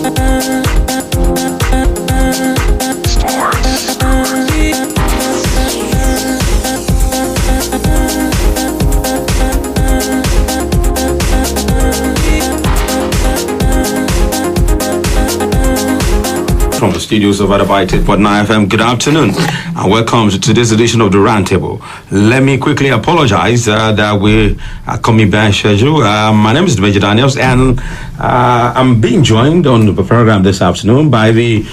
From the studios of Adaba 8.9 FM, good afternoon and welcome to today's edition of the Roundtable. Let me quickly apologize that we are coming back schedule. My name is Dimeji and I'm being joined on the program this afternoon by the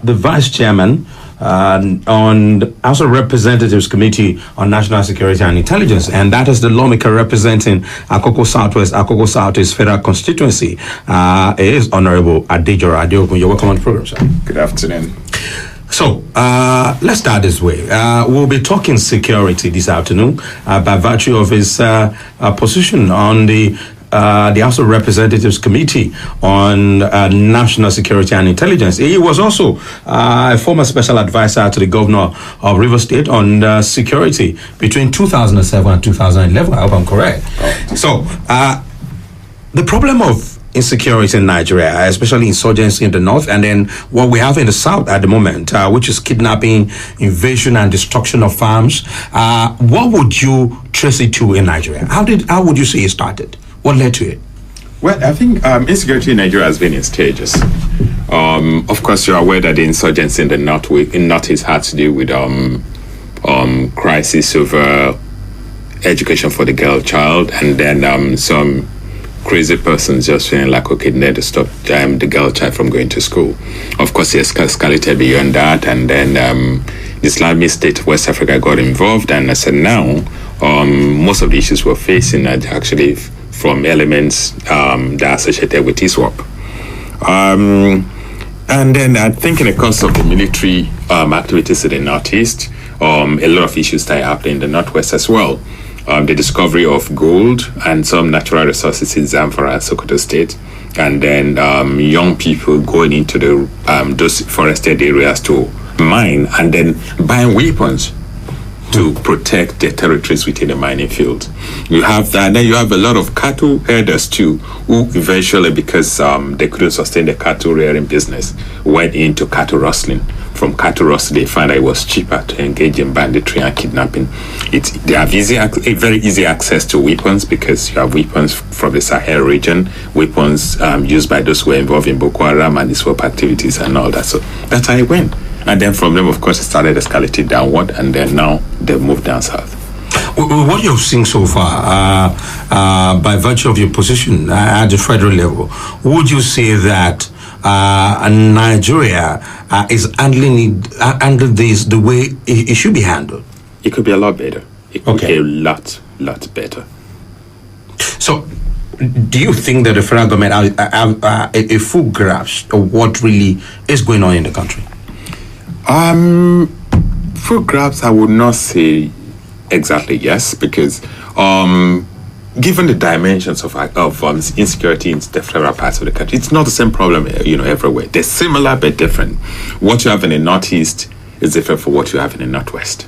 Vice Chairman on the House of Representatives Committee on National Security and Intelligence, and that is the lawmaker representing Akoko Southwest Federal Constituency. It is Honorable Adejora Adeokun. You're welcome on the program, sir. Good afternoon. So let's start this way. We'll be talking security this afternoon by virtue of his position on the House of Representatives Committee on National Security and Intelligence. He was also a former special advisor to the governor of Rivers State on security between 2007 and 2011. I hope I'm correct. So the problem of insecurity in Nigeria, especially insurgency in the north, and then what we have in the south at the moment, which is kidnapping, invasion, and destruction of farms. What would you trace it to in Nigeria? How would you say it started? What led to it? Well, I think insecurity in Nigeria has been in stages. Of course, you're aware that the insurgency in the northeast had to do with crisis over education for the girl child, and then some crazy persons just feeling like, okay, need to stop the girl child from going to school. Of course, it escalated beyond that, and then the Islamic State of West Africa got involved, and I said now most of the issues we're facing are actually from elements that are associated with ISWAP. And then I think in the course of the military activities in the northeast, a lot of issues that happen in the northwest as well. The discovery of gold and some natural resources in Zamfara and Sokoto State, and then young people going into those forested areas to mine and then buying weapons to protect their territories within the mining field. You have that, and then you have a lot of cattle herders too, who eventually, because they couldn't sustain the cattle rearing business, went into cattle rustling. From cattle rustling, they found that it was cheaper to engage in banditry and kidnapping. They have very easy access to weapons, because you have weapons from the Sahel region, weapons used by those who were involved in Boko Haram and ISWAP activities and all that. So that's how it went. And then from them, of course, it started escalating downward, and then now they've moved down south. What you've seen so far, by virtue of your position at the federal level, would you say that Nigeria is handling this the way it should be handled? It could be a lot better. It could be a lot better. So, do you think that the federal government have a full grasp of what really is going on in the country? Full grasp, I would not say exactly yes, because given the dimensions of insecurity in the several parts of the country, it's not the same problem, everywhere. They're similar but different. What you have in the northeast is different from what you have in the northwest.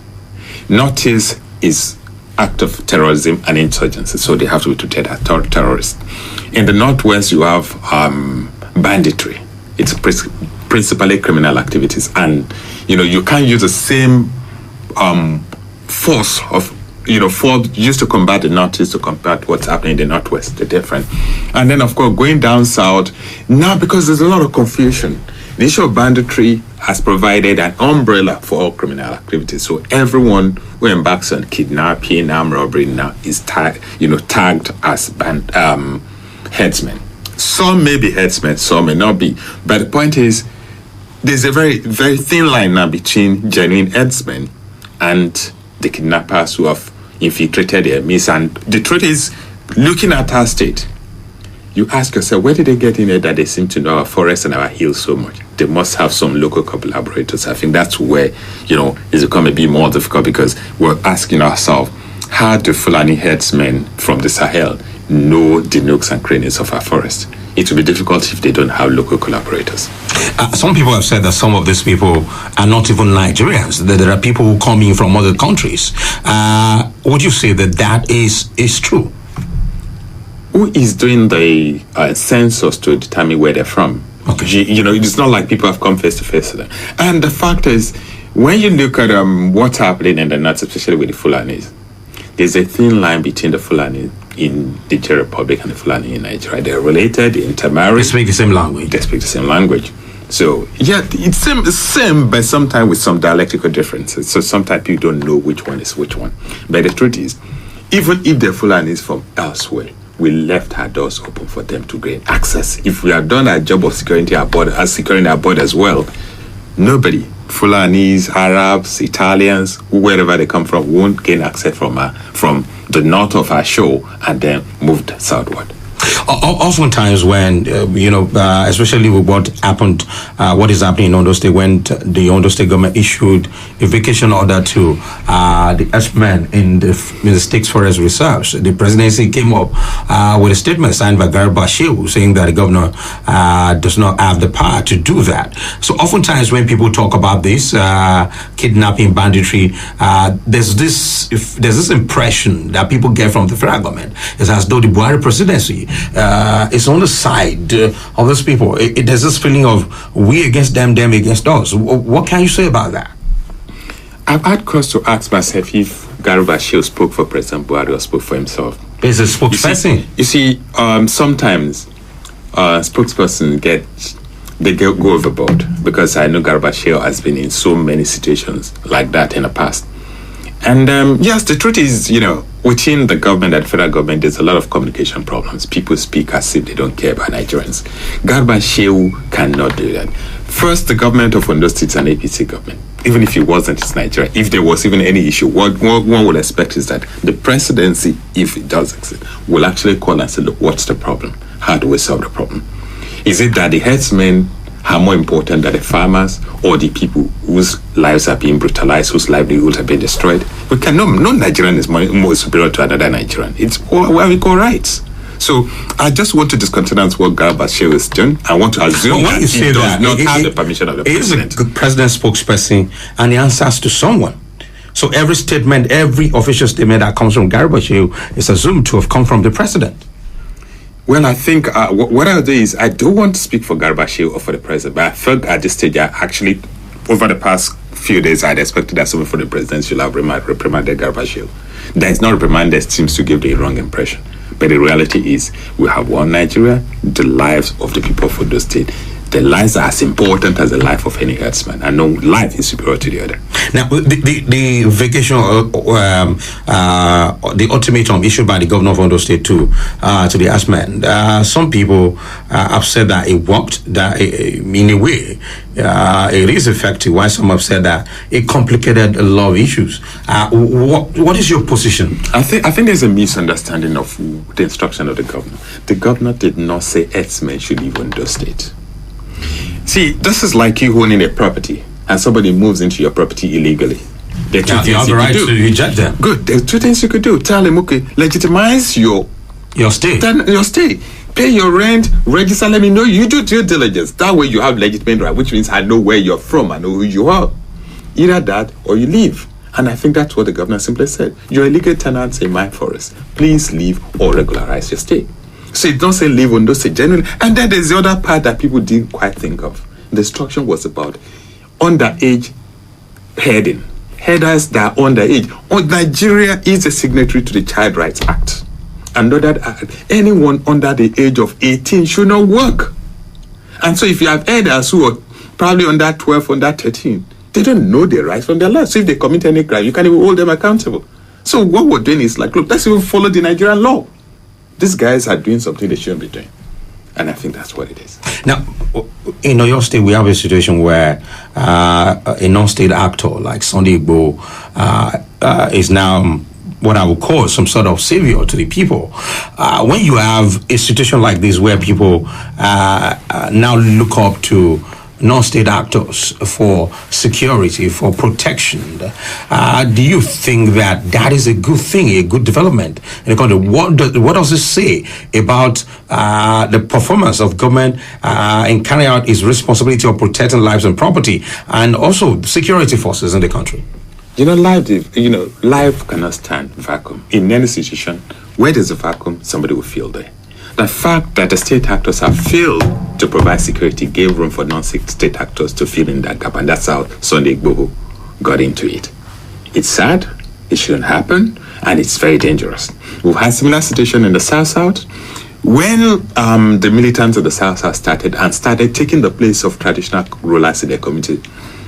Northeast is act of terrorism and insurgency, so they have to be treated as terrorists. In the northwest, you have banditry. It's principally criminal activities, and you can't use the same force of used to combat the northeast to combat what's happening in the northwest. They're different. And then, of course, going down south now, because there's a lot of confusion. The issue of banditry has provided an umbrella for all criminal activities. So everyone who embarks on kidnapping, armed robbery now is tagged as headsmen. Some may be headsmen, some may not be. But the point is, there's a very, very thin line now between genuine headsmen and the kidnappers who have infiltrated their midst. And the truth is, looking at our state, you ask yourself, where did they get in there that they seem to know our forests and our hills so much? They must have some local collaborators. I think that's where, it's become a bit more difficult, because we're asking ourselves, how do Fulani headsmen from the Sahel know the nooks and crannies of our forest? It will be difficult if they don't have local collaborators. Some people have said that some of these people are not even Nigerians, that there are people who come in from other countries. Would you say that is true? Who is doing the census to determine where they're from? Okay. It's not like people have come face to face with them. And the fact is, when you look at what's happening in the north, especially with the Fulanis, there's a thin line between the Fulani in the Czech Republic and the Fulani in Nigeria. They're related, intermarried. They speak the same language. They speak the same language. So, yeah, it's same, but sometimes with some dialectical differences. So sometimes people don't know which one is which one. But the truth is, even if the Fulani is from elsewhere, we left our doors open for them to gain access. If we have done our job of securing our borders well, nobody, Fulanis, Arabs, Italians, wherever they come from, won't gain access from the north of our shore and then moved southward. Oftentimes when, especially with what happened, what is happening in Ondo State, when the Ondo State government issued a vacation order to the herdsmen in the state's forest reserves, the presidency came up with a statement signed by Garba Shehu saying that the governor does not have the power to do that. So oftentimes when people talk about this, kidnapping, banditry, there's this impression that people get from the federal government. It's as though the Buhari presidency is on the side of those people. There's this feeling of we against them, them against us. What can you say about that? I've had cause to ask myself if Garba Shehu spoke for President Buhari or spoke for himself. There's a spokesperson. You see, sometimes spokesperson go overboard, because I know Garba Shehu has been in so many situations like that in the past. And yes, the truth is, within the government and federal government, there's a lot of communication problems. People speak as if they don't care about Nigerians. Garba Shehu cannot do that. First, the government of Ondo State is an APC government. Even if it wasn't, it's Nigeria. If there was even any issue, what one would expect is that the presidency, if it does exist, will actually call and say, look, what's the problem? How do we solve the problem? Is it that the herdsmen are more important than the farmers or the people whose lives are being brutalized, whose livelihoods are being destroyed? No Nigerian is more superior to another Nigerian. It's what equal rights. So I just want to discountenance what Garba Shehu is doing. I want to assume that he does not have the permission of the president. He is a president spokesperson and he answers to someone. So every statement, every official statement that comes from Garba Shehu is assumed to have come from the president. Well, I think what I'll do is I don't want to speak for Garba Shehu or for the president, but I felt at this stage, actually, over the past few days, I'd expected that someone for the president should have reprimanded Garba Shehu. That is not reprimanded, seems to give the wrong impression. But the reality is, we have one Nigeria, the lives of the people of Ondo State. The lives are as important as the life of any herdsman, and no life is superior to the other. Now, the vacation, the ultimatum issued by the governor of Ondo State to the herdsmen, some people have said that it worked, that in a way it is effective, while some have said that it complicated a lot of issues. What is your position? I think there's a misunderstanding of the instruction of the governor. The governor did not say herdsmen should leave Ondo State. See, this is like you owning a property and somebody moves into your property illegally. You have the right to reject them. Good. There's two things you could do. Tell him, okay, legitimize your stay. Your stay. Pay your rent, register, let me know. You do due diligence. That way you have legitimate right, which means I know where you're from, I know who you are. Either that or you leave. And I think that's what the governor simply said. You're a legal tenant in my forest. Please leave or regularize your stay. So it don't say leave Ondo State generally. And then there's the other part that people didn't quite think of. The instruction was about underage heading. Headers that are underage. Nigeria is a signatory to the Child Rights Act. And that anyone under the age of 18 should not work. And so if you have headers who are probably under 12, under 13, they don't know their rights from their lives. So if they commit any crime, you can't even hold them accountable. So what we're doing is like, look, let's even follow the Nigerian law. These guys are doing something they shouldn't be doing. And I think that's what it is. Now, in Oyo State, we have a situation where a non-state actor like Sunday Igboho is now what I would call some sort of savior to the people. When you have a situation like this where people now look up to non-state actors for security, for protection, do you think that is a good thing, a good development in the country? What does it say about the performance of government in carrying out its responsibility of protecting lives and property, and also security forces in the country? Life cannot stand vacuum. In any situation, where there's a vacuum, somebody will feel there. The fact that the state actors have failed to provide security gave room for non-state actors to fill in that gap, and that's how Sunday Igboho got into it. It's sad, it shouldn't happen, and it's very dangerous. We've had similar situation in the South. When the militants of the South started taking the place of traditional rulers in their community,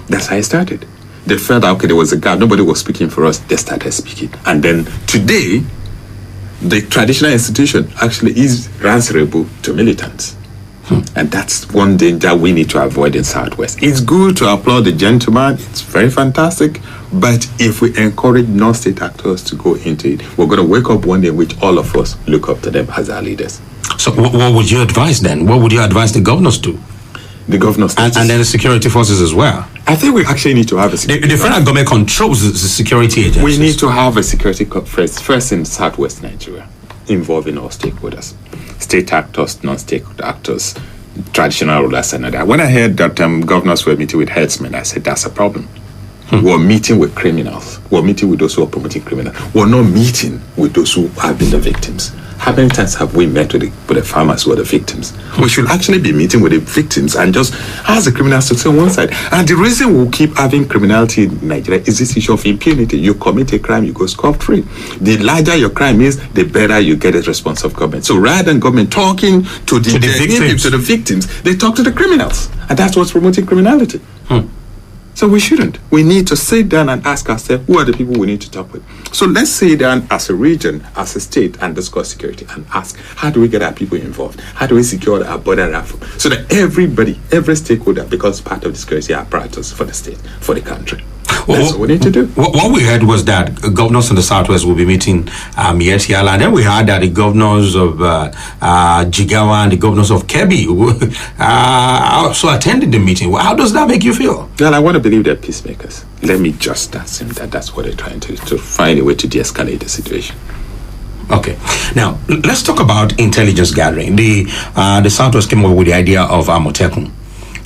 that's how it started. They felt that, okay, there was a gap, nobody was speaking for us, they started speaking. And then today, the traditional institution actually is answerable to militants. And that's one danger we need to avoid in Southwest. It's good to applaud the gentleman, it's very fantastic, but if we encourage non-state actors to go into it, we're going to wake up one day in which all of us look up to them as our leaders. So what would you advise then? What would you advise the governors to? The governors and then the security forces as well. I think we actually need to have a security. The federal government controls the security agencies. We need to have a security first in Southwest Nigeria, involving all stakeholders, state actors, non-state actors, traditional rulers, and that. When I heard that governors were meeting with headsmen, I said that's a problem. We're meeting with criminals. We're meeting with those who are promoting criminals. We're not meeting with those who have been the victims. How many times have we met with the farmers who are the victims? We should actually be meeting with the victims and just ask the criminals to stay on one side. And the reason we'll keep having criminality in Nigeria is this issue of impunity. You commit a crime, you go scot-free. The larger your crime is, the better you get a response of government. So rather than government talking to the victims, they talk to the criminals. And that's what's promoting criminality. So we shouldn't. We need to sit down and ask ourselves, who are the people we need to talk with? So let's sit down as a region, as a state, and discuss security and ask, how do we get our people involved? How do we secure our border so that everybody, every stakeholder becomes part of the security apparatus for the state, for the country? That's what we need to do. What we heard was that governors in the Southwest will be meeting Yetiala, and then we heard that the governors of Jigawa and the governors of Kebbi also attended the meeting. How does that make you feel? Well, I want to believe they're peacemakers. Let me just assume that that's what they're trying to find a way to de-escalate the situation. Okay. Now, let's talk about intelligence gathering. The Southwest came up with the idea of Amotekun.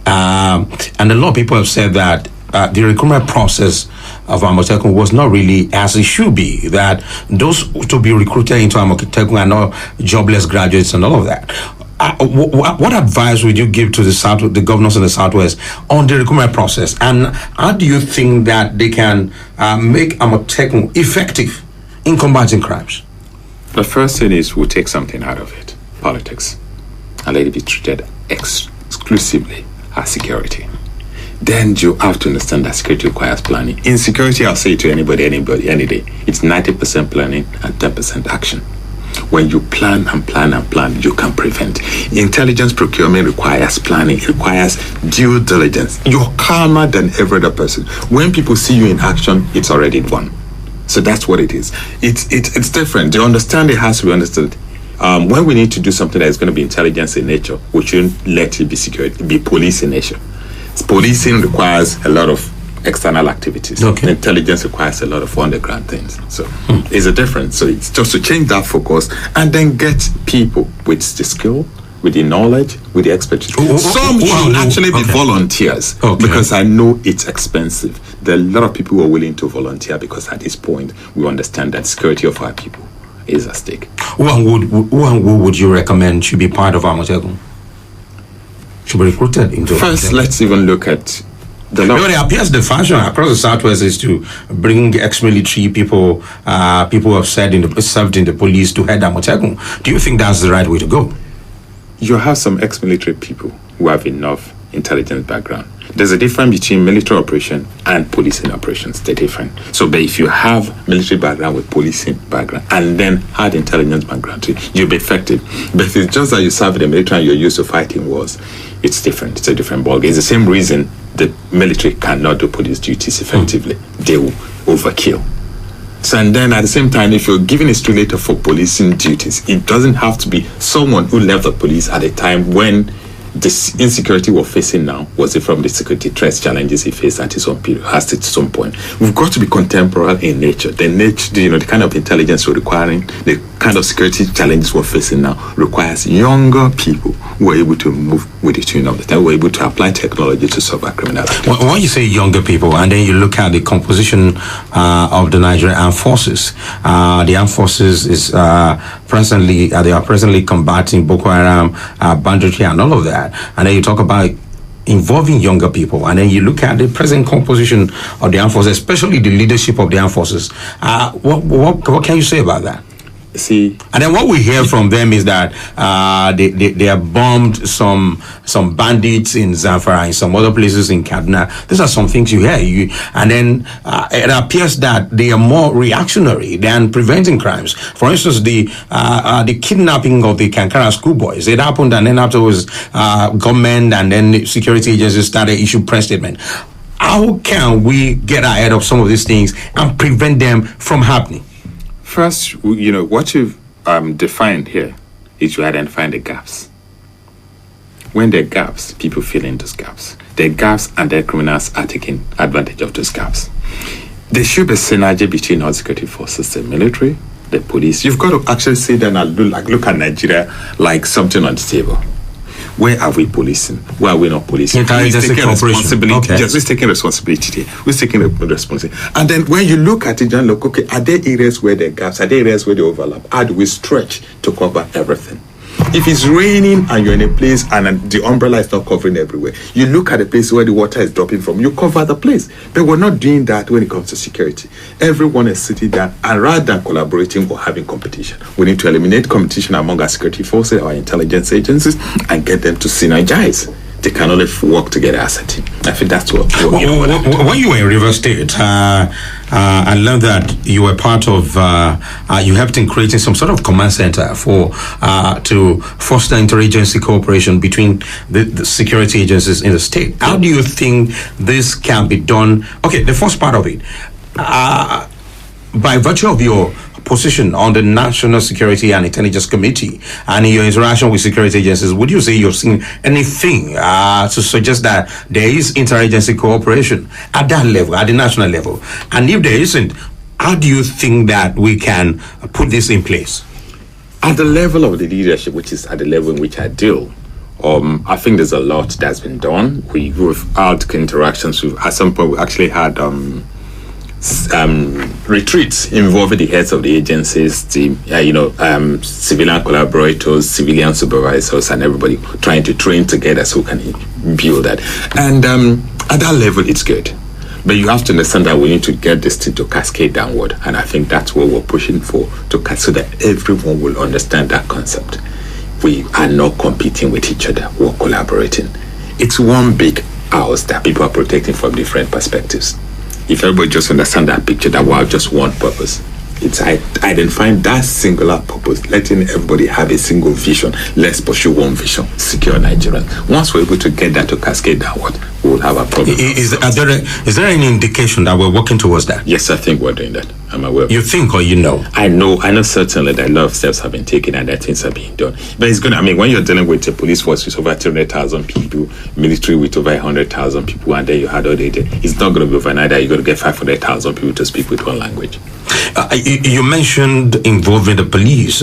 And a lot of people have said that the recruitment process of Amotekun was not really as it should be, that those to be recruited into Amotekun are not jobless graduates and all of that. What advice would you give to the governors in the Southwest on the recruitment process, and how do you think that they can make Amotekun effective in combating crimes? The first thing is we'll take something out of it, politics, and let it be treated exclusively as security. Then you have to understand that security requires planning. In security, I'll say it to anybody, any day, it's 90% planning and 10% action. When you plan and plan and plan, you can prevent. Intelligence procurement requires planning, it requires due diligence. You're calmer than every other person. When people see you in action, it's already won. So that's what it is. It's different. The understanding has to be understood. When we need to do something that is going to be intelligence in nature, we shouldn't let it be security, be police in nature. Policing requires a lot of external activities. Okay. Intelligence requires a lot of underground things. So it's a difference. So it's just to change that focus and then get people with the skill, with the knowledge, with the expertise. Some should actually be volunteers because I know it's expensive. There are a lot of people who are willing to volunteer because at this point we understand that security of our people is at stake. Who would you recommend should be part of Amotekun? Should be recruited into First, let's even look at the law. It appears the fashion across the Southwest is to bring ex-military people, people who have served in the police to head Amotekun. Do you think that's the right way to go? You have some ex-military people who have enough intelligence background. There's a difference between military operation and policing operations. They're different. So, but if you have military background with policing background and then had intelligence background too, you'll be effective. But if it's just that you serve in the military and you're used to fighting wars, it's different. It's a different ballgame. It's the same reason the military cannot do police duties effectively. They will overkill. So, and then at the same time, if you're giving a stimulator for policing duties, it doesn't have to be someone who left the police at a time when this insecurity we're facing now was it from the security threats challenges he faced at his own period, at some point. We've got to be contemporary in nature. The nature, the kind of intelligence we're requiring, the kind of security challenges we're facing now requires younger people who are able to move with the tune of the time, who are able to apply technology to solve our criminality. When you say younger people, and then you look at the composition of the Nigerian armed forces, the armed forces is presently they are presently combating Boko Haram, banditry, and all of that, and then you talk about involving younger people, and then you look at the present composition of the armed forces, especially the leadership of the armed forces. What can you say about that? See, and then what we hear from them is that they have bombed some bandits in Zamfara and some other places in Kaduna. These are some things you hear. And then it appears that they are more reactionary than preventing crimes. For instance, the kidnapping of the Kankara schoolboys, it happened, and then afterwards, government and then security agencies started issue press statement. How can we get ahead of some of these things and prevent them from happening? First, what you've defined here is you identify the gaps. When there are gaps, people fill in those gaps. There are gaps, and the criminals are taking advantage of those gaps. There should be synergy between all security forces, the military, the police. You've got to actually sit down and look at Nigeria like something on the table. Where are we policing? Where are we not policing? Who's taking responsibility? Okay. Just who's taking responsibility here? Who's taking responsibility? And then when you look at it and look, okay, are there areas where there are gaps? Are there areas where they overlap? How do we stretch to cover everything? If it's raining and you're in a place and the umbrella is not covering everywhere, you look at the place where the water is dropping from, you cover the place. But we're not doing that when it comes to security. Everyone is sitting down, and rather than collaborating or having competition, we need to eliminate competition among our security forces, our intelligence agencies, and get them to synergize. They can only work together as a team. I think that's what when you were in River State, I learned that you were part of, you helped in creating some sort of command center to foster interagency cooperation between the security agencies in the state. How do you think this can be done? Okay, the first part of it, by virtue of your position on the National Security and Intelligence Committee and in your interaction with security agencies, would you say you've seen anything to suggest that there is interagency cooperation at that level, at the national level? And if there isn't, how do you think that we can put this in place? At the level of the leadership, which is at the level in which I deal, I think there's a lot that's been done. We've had interactions. At some point, we actually had retreats involving the heads of the agencies, civilian collaborators, civilian supervisors, and everybody trying to train together so we can build that. And at that level, it's good. But you have to understand that we need to get this thing to cascade downward. And I think that's what we're pushing for, so that everyone will understand that concept. We are not competing with each other, we're collaborating. It's one big house that people are protecting from different perspectives. If everybody just understand that picture, that we have just one purpose, it's identifying that singular purpose, letting everybody have a single vision. Let's pursue one vision: secure Nigeria. Once we're able to get that to cascade downward, we will have a problem. Is there any indication that we're working towards that? Yes, I think we're doing that. I'm aware. You think, or you know? I know certainly that a lot of steps have been taken and that things are being done. But it's gonna, when you're dealing with a police force with over 200,000 people, military with over 100,000 people, and then you had all the, it's not gonna be overnight that you're gonna get 500,000 people to speak with one language. You mentioned involving the police.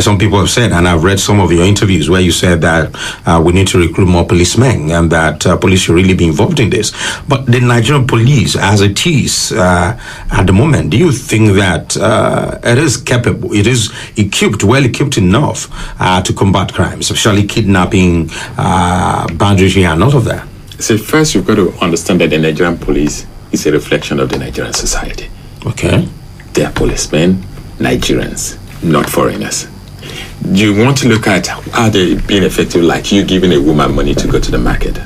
Some people have said, and I've read some of your interviews where you said that we need to recruit more policemen and that police should really be involved in this. But the Nigerian police, as it is at the moment, do you think that it is capable, it is well equipped enough to combat crimes, especially kidnapping, banditry, and all of that? So first, you've got to understand that the Nigerian police is a reflection of the Nigerian society. Okay. They are policemen, Nigerians, not foreigners. You want to look at how they're being effective, like you giving a woman money to go to the market.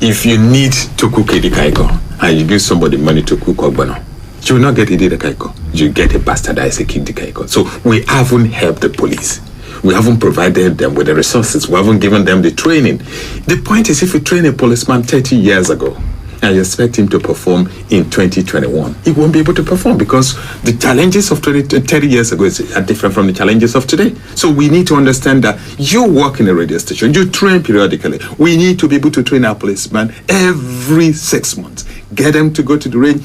If you need to cook edikaiko and you give somebody money to cook ogbono, you will not get edikaiko. You get a bastardized edikaiko. So we haven't helped the police. We haven't provided them with the resources. We haven't given them the training. The point is, if you train a policeman 30 years ago, and you expect him to perform in 2021, he won't be able to perform because the challenges of 30 years ago are different from the challenges of today. So we need to understand that you work in a radio station, you train periodically. We need to be able to train our policemen every 6 months. Get them to go to the range,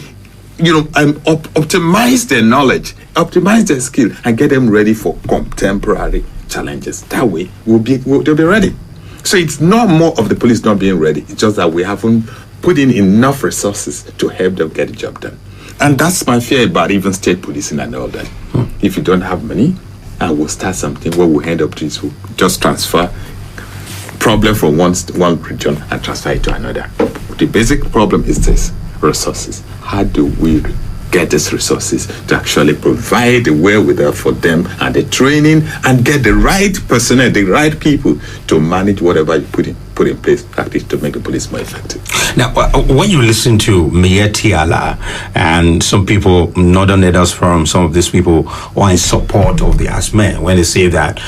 optimize their knowledge, optimize their skill, and get them ready for contemporary challenges. That way, they'll be ready. So it's not more of the police not being ready. It's just that we haven't put in enough resources to help them get the job done. And that's my fear about even state policing and all that. If you don't have money, and we'll start something, what we'll end up to is we'll just transfer problem from one region and transfer it to another. The basic problem is this: resources. How do we get these resources to actually provide the wherewithal for them and the training and get the right personnel, the right people to manage whatever you put in place to make the police more effective? Now, when you listen to Mayor Tiala and some people, northern leaders from some of these people who are in support of the ASME, when they say that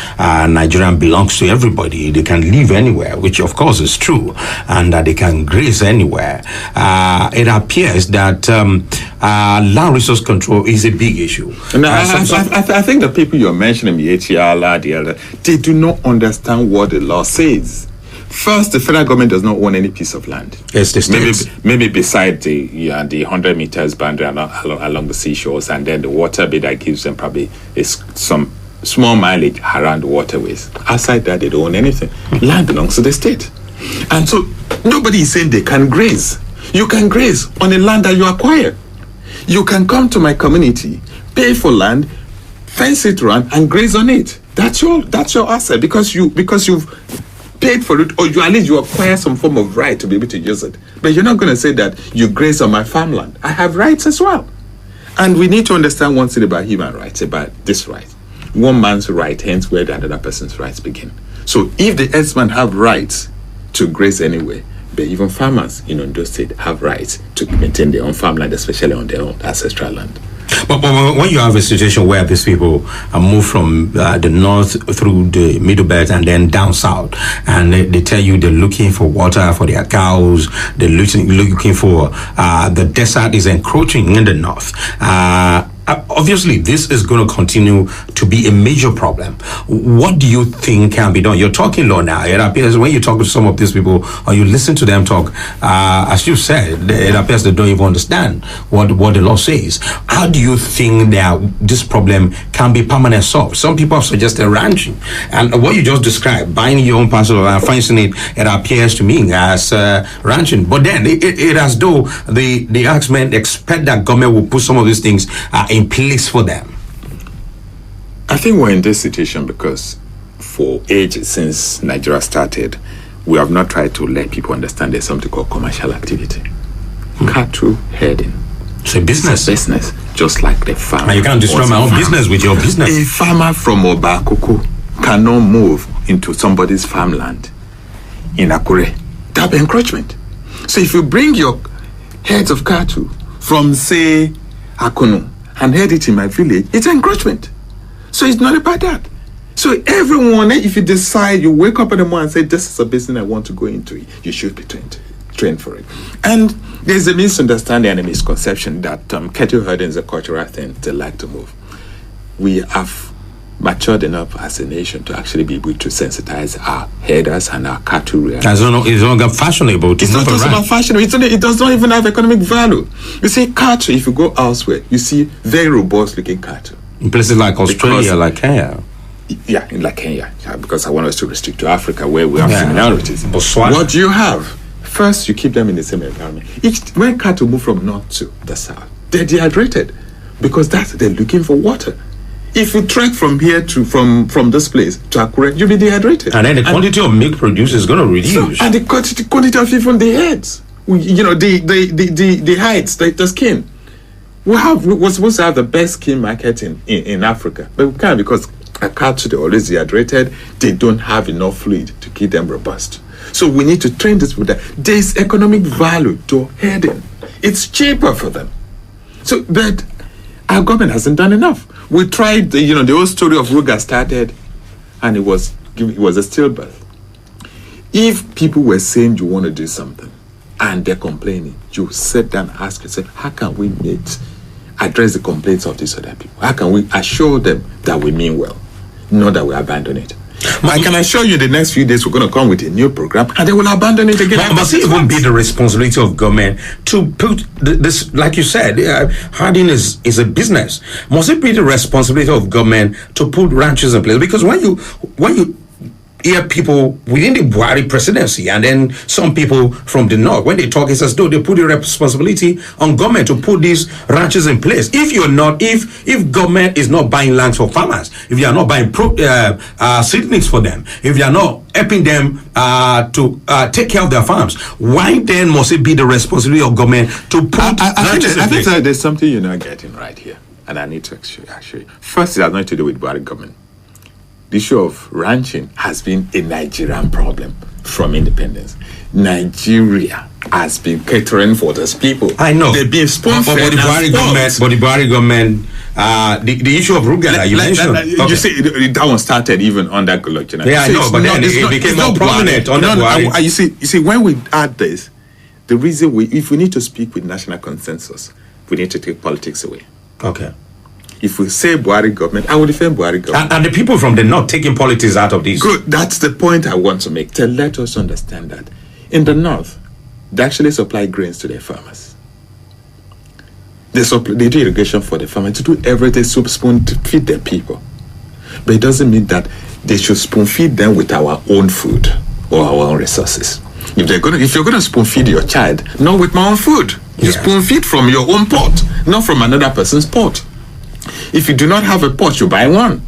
Nigeria belongs to everybody, they can live anywhere, which of course is true, and that they can graze anywhere, it appears that land resource control is a big issue. I think the people you're mentioning, Mayor Tiala, the other, they do not understand what the law says. First, the federal government does not own any piece of land. It's the states. Maybe beside the 100 meters boundary along the seashores, and then the water bit that gives them probably some small mileage around the waterways. Outside that, they don't own anything. Land belongs to the state. And so nobody is saying they can graze. You can graze on the land that you acquire. You can come to my community, pay for land, fence it around, and graze on it. That's your asset because you've paid for it, or at least you acquire some form of right to be able to use it. But you're not going to say that you graze on my farmland. I have rights as well. And we need to understand one thing about human rights, about this right. One man's right ends where the other person's rights begin. So if the herdsmen have rights to graze anywhere, but even farmers in Ondo State have rights to maintain their own farmland, especially on their own ancestral land. But when you have a situation where these people are moved from the north through the middle belt and then down south, and they tell you they're looking for water for their cows, they're looking for the desert is encroaching in the north. Obviously, this is going to continue to be a major problem. What do you think can be done? You're talking law now. It appears when you talk to some of these people or you listen to them talk, as you said, it appears they don't even understand what the law says. How do you think that this problem can be permanently solved? Some people have suggested ranching. And what you just described, buying your own parcel and fencing it appears to me as ranching. But then it as though the axemen expect that government will put some of these things in place for them. I think we're in this situation because for ages since Nigeria started, we have not tried to let people understand there's something called commercial activity. Cattle herding. It's a business. It's a business, just like the farmer. And you can't destroy my own business with your business. A farmer from Obakoko cannot move into somebody's farmland in Akure. That'll be encroachment. So if you bring your herds of cattle from, say, Akunu, and herd it in my village, it's encroachment. So it's not about that. So everyone, if you decide, you wake up in the morning and say, this is a business I want to go into, you should be trained for it. And there's a misunderstanding and a misconception that cattle herding is a cultural thing. They like to move. We have matured enough as a nation to actually be able to sensitize our herders and our cattle rearers. It's not fashionable to It's not just about fashionable. It does not even have economic value. You see, cattle, if you go elsewhere, you see very robust looking cattle. In places like Australia, like Kenya. Yeah, like Kenya. Yeah, because I want us to restrict to Africa where we have similarities. Botswana. What do you have? First, you keep them in the same environment. When cattle move from north to the south, they're dehydrated because they're looking for water. If you trek from here to from this place to Akure, you'll be dehydrated. And then the quantity of milk produced is going to reduce. And the quantity of even the heads, the heights, the skin. We're supposed to have the best skin market in Africa, but we can't because a cattle, they're always dehydrated. They don't have enough fluid to keep them robust. So we need to train this with that. There's economic value to herding. It's cheaper for them. So, but our government hasn't done enough. We tried, the whole story of Ruga started, and it was a stillbirth. If people were saying you want to do something, and they're complaining, you sit down and ask yourself, how can we address the complaints of these other people? How can we assure them that we mean well, not that we abandon it? I can assure you the next few days we're going to come with a new program and they will abandon it again. Must it even be the responsibility of government to put this, like you said, herding is a business. Must it be the responsibility of government to put ranches in place? Because when you hear people within the Buhari presidency and then some people from the north, when they talk, it's as though they put the responsibility on government to put these ranches in place. If government is not buying lands for farmers, if you are not buying seedlings for them, if you are not helping them to take care of their farms, why then must it be the responsibility of government to put ranches in place? I think there's something you're not getting right here, and I need to actually. First, it has nothing to do with Buhari government. The issue of ranching has been a Nigerian problem from independence. Nigeria has been catering for those people. I know. They've been spoon-fed but the Buhari government, the issue of Rugala, you mentioned. You see, that one started even under Goodluck. Yeah, I know, but then it became more prominent under Buhari. You see, when we add this, the reason if we need to speak with national consensus, we need to take politics away. Okay. If we say Buhari government, I will defend Buhari government. And the people from the north taking politics out of this. Good. That's the point I want to make. To let us understand that in the north, they actually supply grains to their farmers. They do irrigation for the farmers, to do everything spoon to feed their people. But it doesn't mean that they should spoon feed them with our own food or our own resources. If you're gonna spoon feed your child, not with my own food. You spoon feed from your own pot, not from another person's pot. If you do not have a pot, you buy one.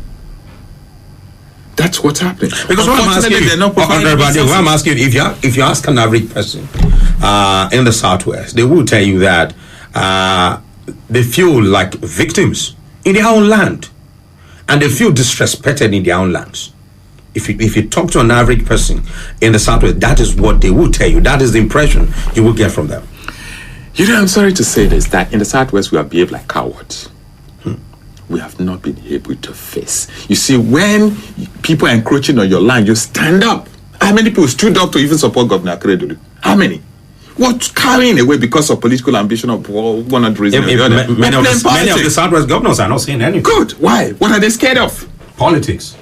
That's what's happening. Because what I'm asking you, if you ask an average person in the Southwest, they will tell you that they feel like victims in their own land, and they feel disrespected in their own lands. If you talk to an average person in the Southwest, that is what they will tell you. That is the impression you will get from them. I'm sorry to say this, that in the Southwest we have behaved like cowards. We have not been able to face. You see, when people are encroaching on your land, you stand up. How many people stood up to even support Governor Akeredolu? How many? What's carrying away because of political ambition of one of the reasons? Many of the Southwest governors are not saying anything. Good. Why? What are they scared of? Politics.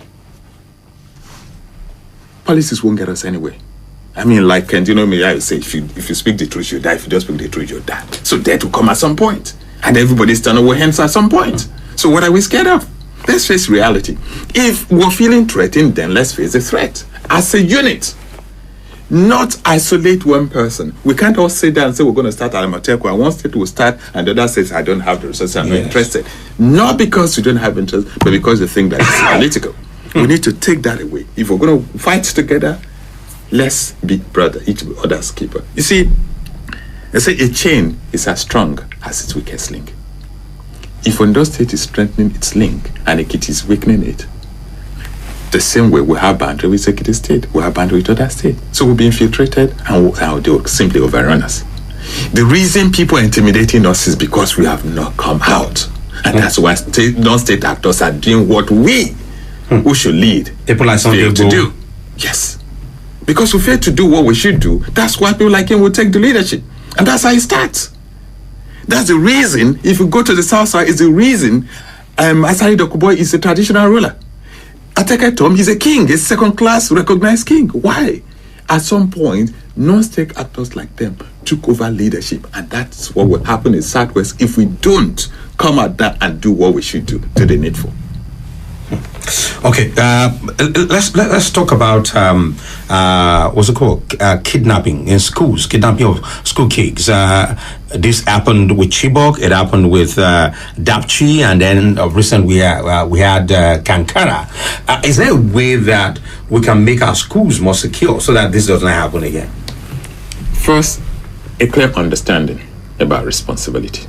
Politics won't get us anywhere. I mean, like, and you know me, I say, if you speak the truth, you die. If you don't speak the truth, you die. So death will come at some point. And everybody's turning away hands at some point. So what are we scared of? Let's face reality. If we're feeling threatened, then let's face the threat as a unit. Not isolate one person. We can't all sit down and say we're going to start Alamoteco, and one state will start and the other says, I don't have the resources, I'm not interested. Not because you don't have interest, but because you think that it's political. We need to take that away. If we're going to fight together, let's be brother, each other's keeper. You see, they say a chain is as strong as its weakest link. If Ondo State is strengthening its link and Ekiti is weakening it, the same way we have boundary with Ekiti State, we have boundary with other states. So we'll be infiltrated and they will simply overrun us. The reason people are intimidating us is because we have not come out. And that's why non-state actors are doing what we who should lead people like fail to do. Yes. Because we fail to do what we should do, that's why people like him will take the leadership. And that's how it starts. That's the reason, if you go to the south side, is the reason Asari Dokuboy is a traditional ruler. Ateke Tom is a king, a second-class recognized king. Why? At some point, non-state actors like them took over leadership, and that's what will happen in Southwest if we don't come at that and do what we should do to the needful. Okay, let's talk about what's it called? Kidnapping in schools, kidnapping of school kids. This happened with Chibok. It happened with Dapchi, and then recently we had Kankara. Is there a way that we can make our schools more secure so that this doesn't happen again? First, a clear understanding about responsibility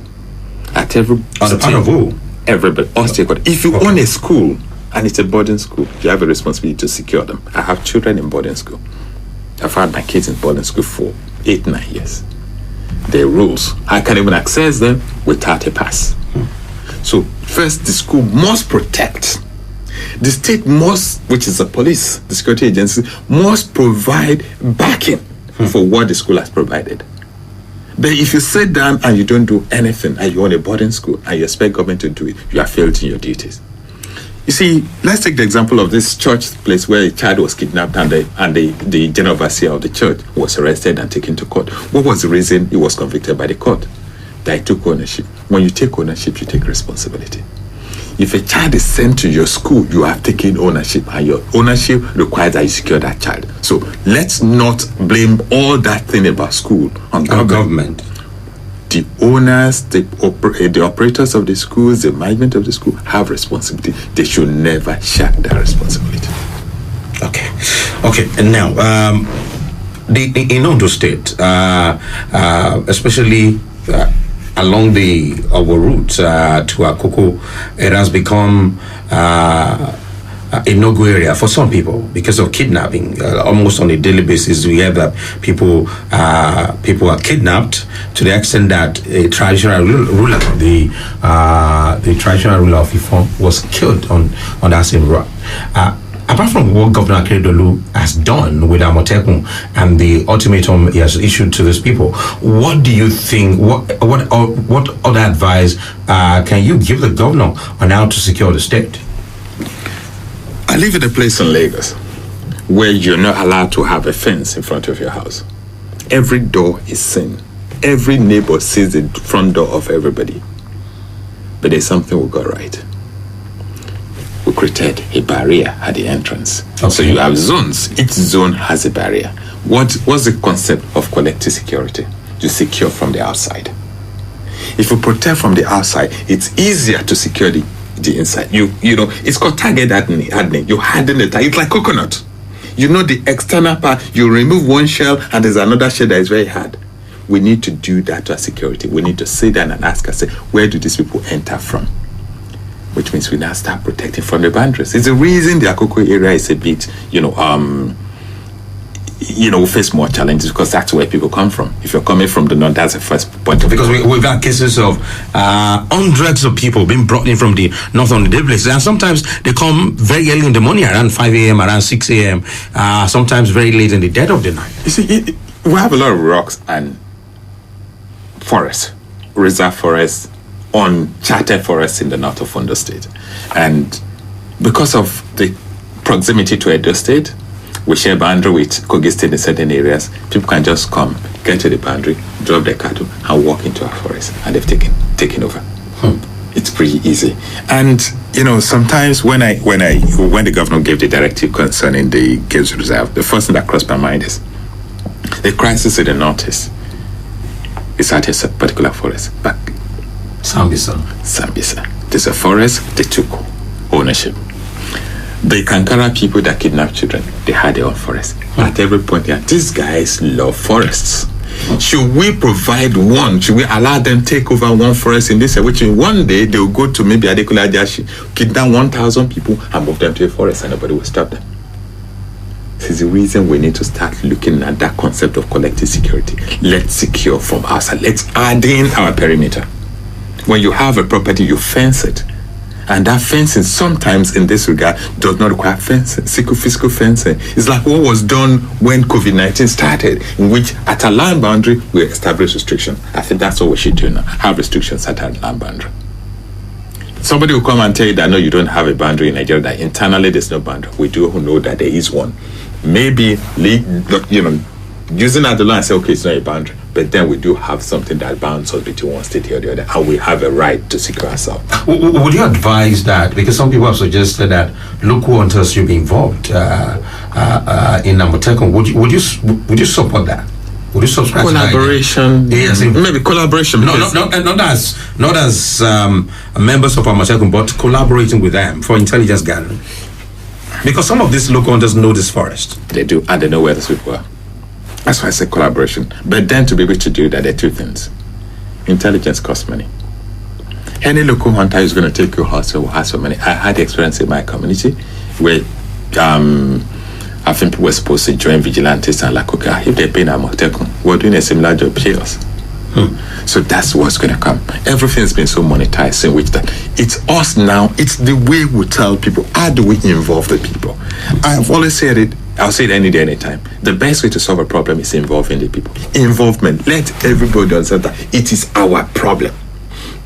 at every on the part of who? Everybody, all stakeholders. If you own a school and it's a boarding school, you have a responsibility to secure them. I have children in boarding school. I've had my kids in boarding school for 8-9 years. There are rules. I can't even access them without a pass. So first, the school must protect. The state must, which is the police, the security agency, must provide backing for what the school has provided. But if you sit down and you don't do anything, and you own a boarding school and you expect government to do it, you have failed in your duties. You see, let's take the example of this church place where a child was kidnapped and the general overseer of the church was arrested and taken to court. What was the reason he was convicted by the court? That he took ownership. When you take ownership, you take responsibility. If a child is sent to your school, you have taken ownership, and your ownership requires that you secure that child. So let's not blame all that thing about school on government. The owners, the operators of the schools, the management of the school have responsibility. They should never shirk that responsibility. Okay. And now, in Ondo State, especially along our route to Akoko, it has become a no-go area for some people because of kidnapping. Almost on a daily basis, we hear that people are kidnapped to the extent that a traditional ruler, the traditional ruler of Ifon, was killed on that same road. Apart from what Governor Akeredolu has done with Amotekun and the ultimatum he has issued to these people, what do you think? What other advice can you give the governor on how to secure the state? I live in a place in Lagos where you're not allowed to have a fence in front of your house. Every door is seen. Every neighbor sees the front door of everybody. But there's something we got right. We created a barrier at the entrance. Okay. So you have zones. Each zone has a barrier. What's the concept of collective security? You secure from the outside. If you protect from the outside, it's easier to secure the inside. You know, it's called target hardening. You harden it. It's like coconut. You know the external part, you remove one shell and there's another shell that is very hard. We need to do that to our security. We need to sit down and ask ourselves, where do these people enter from? Which means we now start protecting from the boundaries. It's the reason the Akoko area is a bit, we face more challenges because that's where people come from. If you're coming from the north, that's the first point of because we've had cases of hundreds of people being brought in from the north on the day places, and sometimes they come very early in the morning, around 5 a.m., around 6 a.m., sometimes very late in the dead of the night. You see, we have a lot of rocks and forests, reserve forests, uncharted forests in the north of Ondo State. And because of the proximity to Edo State, we share boundary with Kogi State in certain areas. People can just come, get to the boundary, drop their cattle, and walk into our forest, and they've taken over. It's pretty easy. And sometimes when the governor gave the directive concerning the Caves Reserve, the first thing that crossed my mind is the crisis in the northeast is at a particular forest. But Sambisa. There's a forest. They took ownership. The Kankara people that kidnap children, they had their own forest. At every point, these guys love forests. Should we provide one? Should we allow them take over one forest in this? Which in one day they will go to maybe Adekunle Ajashi, kidnap 1,000 people and move them to a forest, and nobody will stop them. This is the reason we need to start looking at that concept of collective security. Let's secure from outside. Let's add in our perimeter. When you have a property, you fence it. And that fencing sometimes in this regard does not require fencing, physical fencing. It's like what was done when COVID-19 started, in which at a land boundary, we established restriction. I think that's what we should do now, have restrictions at a land boundary. Somebody will come and tell you that, no, you don't have a boundary in Nigeria, that internally there's no boundary. We do know that there is one. Maybe, using that the law and say, okay, it's not a boundary, but then we do have something that bounds us between one state or the other, and we have a right to secure ourselves. Would you advise that? Because some people have suggested that local hunters should be involved in Amotekun. Would you support that? Would you subscribe collaboration? To that? Yes, maybe collaboration. Not as members of Amotekun, but collaborating with them for intelligence gathering. Because some of these local hunters know this forest. They do, and they know where these people are. That's why I say collaboration. But then to be able to do that, there are two things. Intelligence costs money. Any local hunter is going to take your horse or has some money. I had the experience in my community where I think people were supposed to join vigilantes and like, okay, if they're paying Amotekun, we're doing a similar job, pay us. So that's what's going to come. Everything's been so monetized in which that it's us now. It's the way we tell people. How do we involve the people? I've always said it. I'll say it any day, anytime. The best way to solve a problem is involving the people. Involvement. Let everybody understand that it is our problem.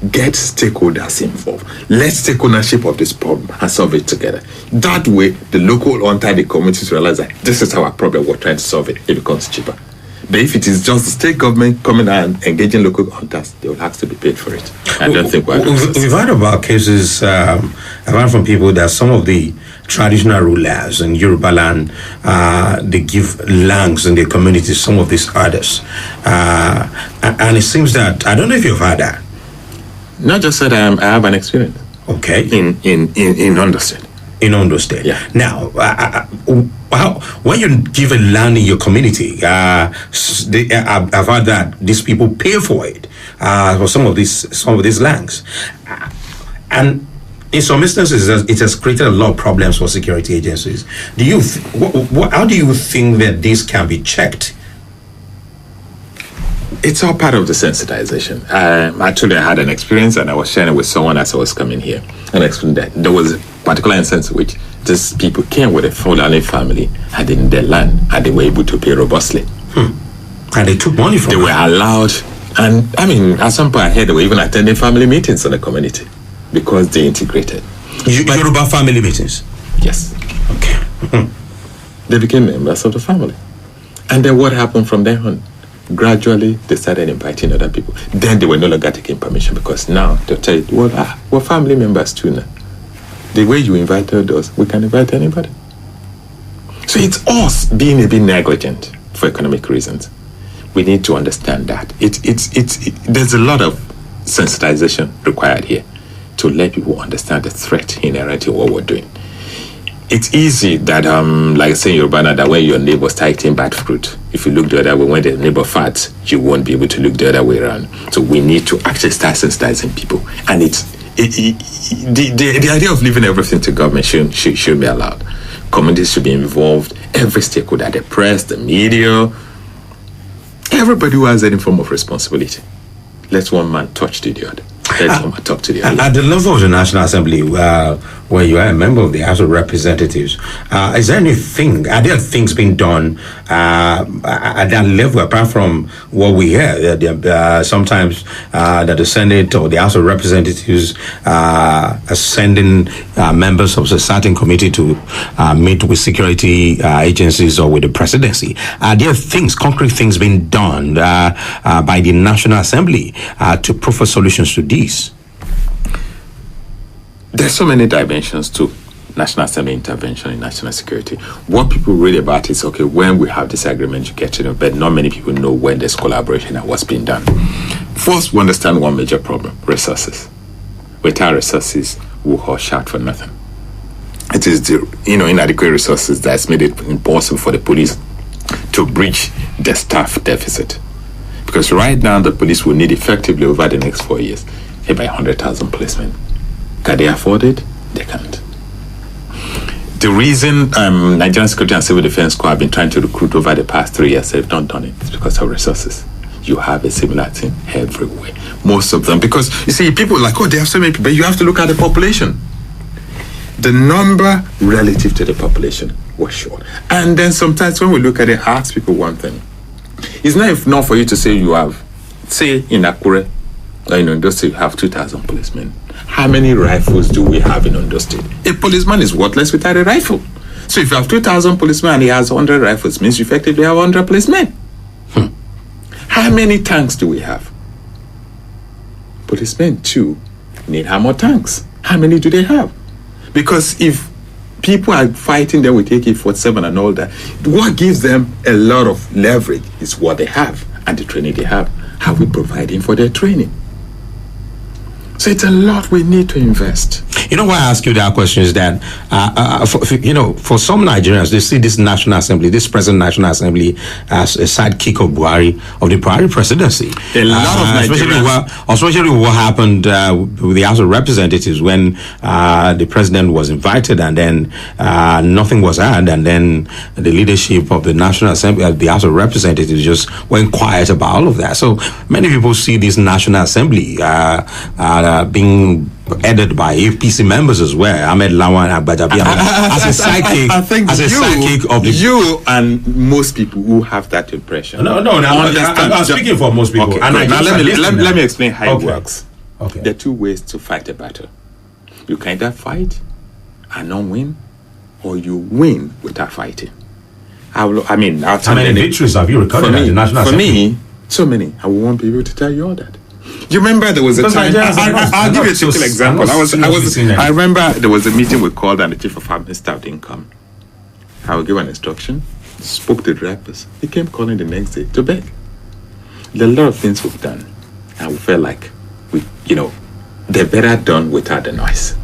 get stakeholders involved. Let's take ownership of this problem and solve it together. That way, the local untitled communities realize that this is our problem, we're trying to solve it. It becomes cheaper. But if it is just the state government coming and engaging local hunters, they will have to be paid for it. I don't think we've heard about cases, I've heard from people that some of the traditional rulers in Yoruba land, they give lands in their communities, some of these others. And it seems that, I don't know if you've heard that. Not just that I have an experience. Okay. In Ondo State. In Ondo State. Yeah. Now, when you give a land in your community, I've heard that these people pay for it, for some of these lands, and in some instances, it has created a lot of problems for security agencies. Do you? How do you think that this can be checked? It's all part of the sensitization. Actually, I had an experience, and I was sharing it with someone as I was coming here, and I explained that there was a particular instance in which these people came with a Fulani family, had in their land, and they were able to pay robustly. And they took money from them. They were allowed, and I mean, at some point I heard they were even attending family meetings in the community because they integrated. Yoruba family meetings? Yes. Okay. They became members of the family. And then what happened from there on? Gradually, they started inviting other people. Then they were no longer taking permission because now they'll tell you, well, we're family members too now. The way you invited us, we can invite anybody. So it's us being a bit negligent for economic reasons. We need to understand that. There's a lot of sensitization required here to let people understand the threat inherent in what we're doing. It's easy that, like I say in Yoruba, that when your neighbor starts eating bad fruit, if you look the other way, when the neighbor farts, you won't be able to look the other way around. So we need to actually start sensitizing people. And the idea of leaving everything to government should be allowed. Communities should be involved, every stakeholder, the press, the media, everybody who has any form of responsibility. Let one man touch to the other. Let one man talk to the other. At the level of the National Assembly, where you are a member of the House of Representatives, is there anything, are there things being done at that level, apart from what we hear, sometimes that the Senate or the House of Representatives are sending members of a certain committee to meet with security agencies or with the presidency? Are there things, concrete things being done by the National Assembly to proffer solutions to these? There's so many dimensions to National Assembly intervention in national security. What people read about is, okay, when we have disagreement, you get to know, but not many people know when there's collaboration and what's being done. First, we understand one major problem: resources. Without resources, we'll all shout for nothing. It is the inadequate resources that's made it impossible for the police to breach the staff deficit. Because right now, the police will need effectively over the next 4 years about 100,000 policemen. Can they afford it? They can't. The reason Nigerian Security and Civil Defense Corps have been trying to recruit over the past 3 years, they've not done it. It's because of resources. You have a similar thing everywhere. Most of them, because you see, people are like, oh, they have so many people, but you have to look at the population. The number relative to the population was short. And then sometimes when we look at it, I ask people one thing. It's not enough for you to say you have, say in Akure, in Ondo State, you have 2,000 policemen. How many rifles do we have in Ondo State? A policeman is worthless without a rifle. So if you have 2,000 policemen and he has 100 rifles, means you effectively have 100 policemen. How many tanks do we have? Policemen too need more tanks. How many do they have? Because if people are fighting them with AK-47 and all that, what gives them a lot of leverage is what they have and the training they have. How we providing for their training? So it's a lot we need to invest. You know why I ask you that question is that, for some Nigerians, they see this National Assembly, this present National Assembly, as a sidekick of the Buhari presidency. A lot of Nigerians. Especially what happened with the House of Representatives when the president was invited and then nothing was heard, and then the leadership of the National Assembly, the House of Representatives, just went quiet about all of that. So many people see this National Assembly being headed by APC members as well. Ahmed Lawan and Agbajabi as a sidekick. I think as a sidekick of the you and most people who have that impression. No. I'm speaking for most people. Okay, now let me explain how it works. Okay. There are two ways to fight a battle. You can either fight and not win, or you win without fighting. How many victories have you recorded at the National For Assembly? me, so many. I won't be able to tell you all that. You remember there was a time. I'll give you a simple example. I remember there was a meeting we called, and the chief of army staff didn't come. I will give an instruction. Spoke to the rappers. He came calling the next day to beg. There are a lot of things we've done, and we felt like they're better done without the noise.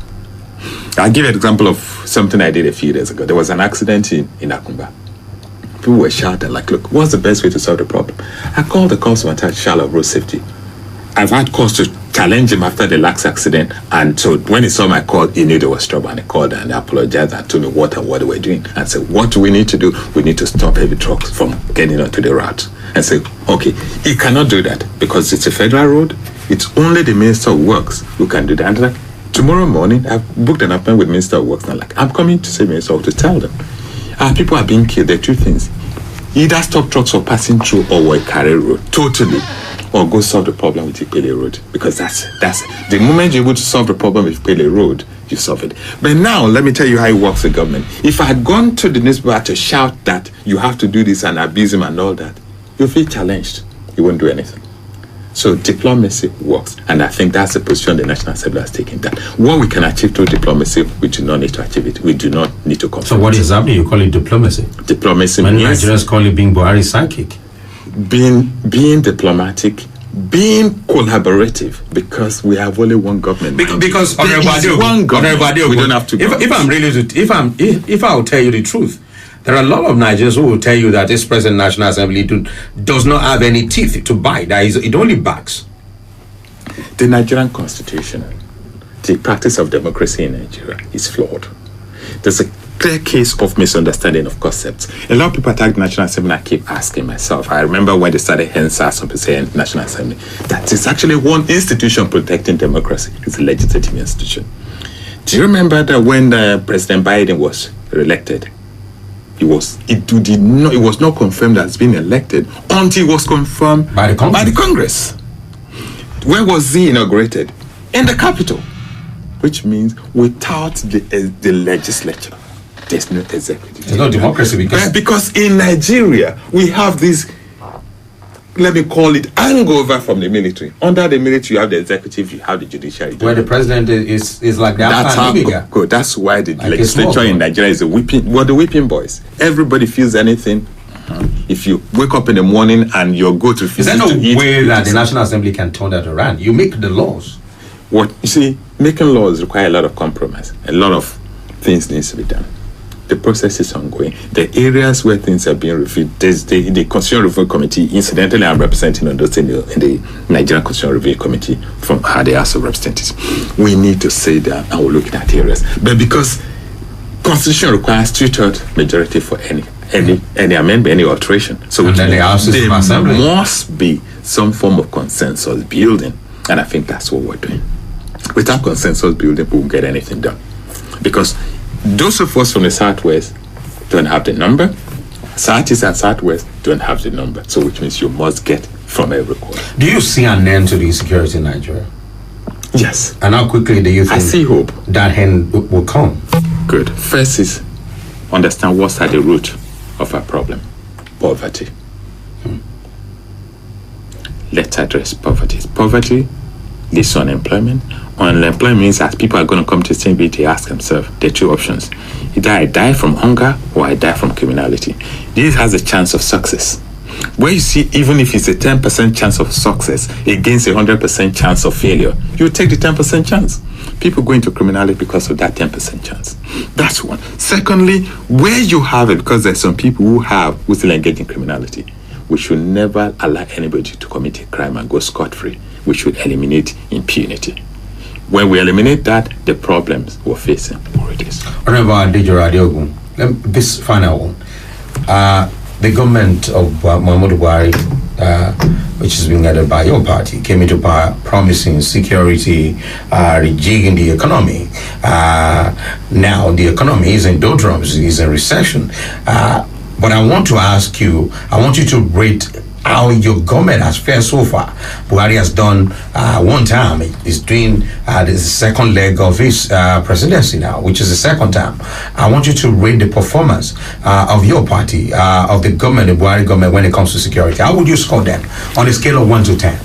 I'll give you an example of something I did a few days ago. There was an accident in Akumba. People were shouting like, "Look, what's the best way to solve the problem?" I called the cops to Charlotte of road safety. I've had calls to challenge him after the last accident, and so when he saw my call, he knew there was trouble, and he called and apologized and told me what they were doing. And said, "What do we need to do? We need to stop heavy trucks from getting onto the route." And say, "Okay, he cannot do that because it's a federal road. It's only the Minister of Works who can do that." And like, tomorrow morning, I've booked an appointment with Minister of Works. And I'm coming to see Minister of Works to tell them, people are being killed. There are two things: either stop trucks from passing through or carry road totally, or go solve the problem with Ipele Road, because that's the moment you're able to solve the problem with Ipele Road, you solve it. But now let me tell you how it works with government. If I had gone to the newspaper to shout that you have to do this and abuse him and all that, you'll feel challenged. You won't do anything. So diplomacy works, and I think that's the position the National Assembly has taken. That what we can achieve through diplomacy, we do not need to achieve it. We do not need to confront. So what is happening? You call it diplomacy? Diplomacy Many means Nigerians call it being Buhari's sidekick. Being diplomatic, being collaborative, because we have only one government. Because there is one government. We don't have to. If I will tell you the truth, there are a lot of Nigerians who will tell you that this present National Assembly does not have any teeth to bite. It only backs. The Nigerian Constitution, the practice of democracy in Nigeria is flawed. There's a clear case of misunderstanding of concepts. A lot of people attack the National Assembly, and I keep asking myself. I remember when they started HENSA, some people saying National Assembly, that is actually one institution protecting democracy. It's a legislative institution. Do you remember that when President Biden was elected, it was not confirmed as being elected until it was confirmed by the Congress. Where was he inaugurated? In the Capitol. Which means without the legislature, there's no executive. There's no democracy because in Nigeria we have this, let me call it, hangover from the military. Under the military, you have the executive, you have the judiciary. Where the president is like that. That's why the legislature in Nigeria is the whipping boys. Everybody feels anything. If you wake up in the morning and you go to is there no way that the National Assembly can turn that around? You make the laws. What you see, making laws require a lot of compromise. A lot of things needs to be done. The process is ongoing. The areas where things are being reviewed, there's the Constitutional Review Committee. Incidentally, I'm representing on those in the Nigerian Constitutional Review Committee from the House of Representatives. We need to sit down and we're looking at areas. But because Constitution requires 2/3 majority for any amendment, any alteration. So there must be some form of consensus building. And I think that's what we're doing. Without consensus building, we won't get anything done. Because those of us from the Southwest don't have the number. Southeast and Southwest don't have the number. So which means you must get from every corner. Do you see an end to the insecurity in Nigeria? Yes. And how quickly do you think I see hope that end will come? Good. First is understand what's at the root of our problem. Poverty. Let's address poverty. Poverty leads to unemployment. Unemployment means that people are going to come to the same age, they ask themselves, there are two options. Either I die from hunger or I die from criminality. This has a chance of success. Where you see, even if it's a 10% chance of success against a 100% chance of failure, you take the 10% chance. People go into criminality because of that 10% chance. That's one. Secondly, where you have it, because there's some people who still engage in criminality, we should never allow anybody to commit a crime and go scot-free. We should eliminate impunity. When we eliminate that, the problems we're facing will reduce. This final one. The government of Muhammadu Buhari, which is being led by your party, came into power promising security, rejigging the economy. Now the economy is in doldrums, is in recession. But I want to ask you, I want you to rate how your government has fared so far. Buhari has done one term. He's doing the second leg of his presidency now, which is the second term. I want you to rate the performance of your party, of the government, the Buhari government, when it comes to security. How would you score them on a scale of 1 to 10?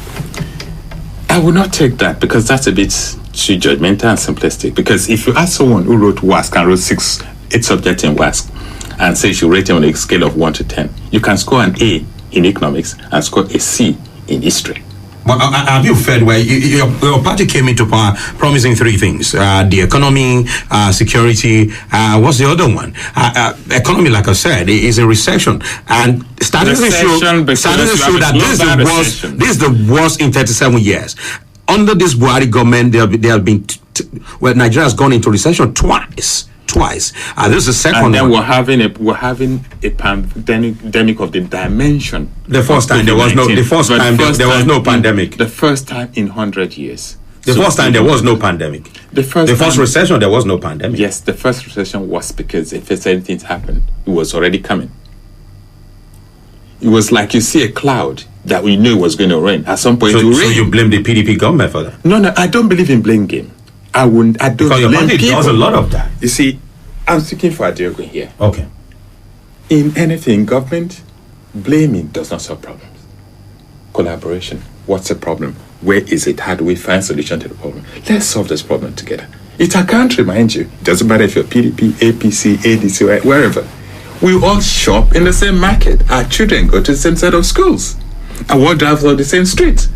I would not take that because that's a bit too judgmental and simplistic. Because if you ask someone who wrote WASC and wrote 8 subjects in WASC and say you should rate him on a scale of 1 to 10, you can score an A in economics and score a C in history. But have you fed where your party came into power promising 3 things: the economy, security. What's the other one? Economy, like I said, is in recession, and statistics show that this is the worst in 37 years. Under this Buhari government, there have been Nigeria has gone into recession twice. This is the second. And then we're having a pandemic of the dimension. The first time there was no. The first time there was no pandemic. The first time in 100 years. The first time there was no pandemic. The first recession there was no pandemic. Yes, the first recession was because if anything happened, it was already coming. It was like you see a cloud that we knew was going to rain. At some point, it will rain. So you blame the PDP government for that? No, I don't believe in blame game. I don't. Because your party does a lot of that. You see, I'm speaking for Adiogo here. Okay. In anything, government blaming does not solve problems. Collaboration. What's the problem? Where is it? How do we find solution to the problem? Let's solve this problem together. It's a country, mind you. It doesn't matter if you're PDP, APC, ADC, wherever. We all shop in the same market. Our children go to the same set of schools. And what drives on the same streets.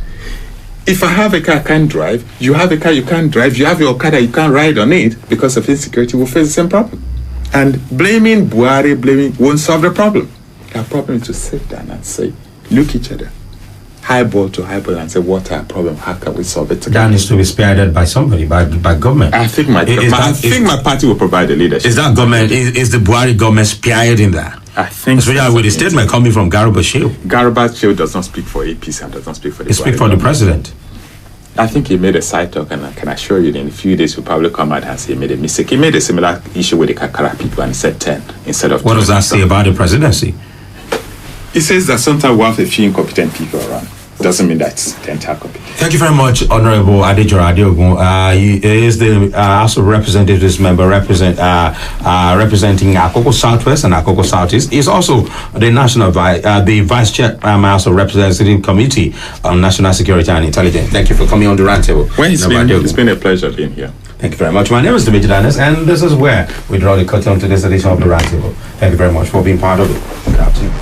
If I have a car I can't drive, you have a car you can't drive, you have your car that you can't ride on it because of insecurity, we'll face the same problem. And blaming Buhari, won't solve the problem. Our problem is to sit down and say, look each other, highball to highball, and say, what our problem? How can we solve it together? That needs to be spearheaded by somebody, by government. I think my party will provide the leadership. Is that government? Is the Buhari government spearheaded in that? I think so. Yeah, with the statement coming from Garba Shehu. Garba Shehu does not speak for APC and does not speak for the. He speaks for the president. I think he made a side talk, and I can assure you that in a few days he'll probably come out and say he made a mistake. He made a similar issue with the Kakara people and said 10 instead of. What does that say about the presidency? He says that sometimes we have a few incompetent people around. Doesn't mean that's the entire company. Thank you very much, Honorable Adejora Adeogun. He is the House of Representatives member representing Akoko Southwest and Akoko Southeast. He's also the the Vice Chair House of Representative Committee on National Security and Intelligence. Thank you for coming on the roundtable. Well, it's been a pleasure being here. Thank you very much. My name is Dimeji, and this is where we draw the curtain to this edition of the Roundtable. Thank you very much for being part of it. Good afternoon.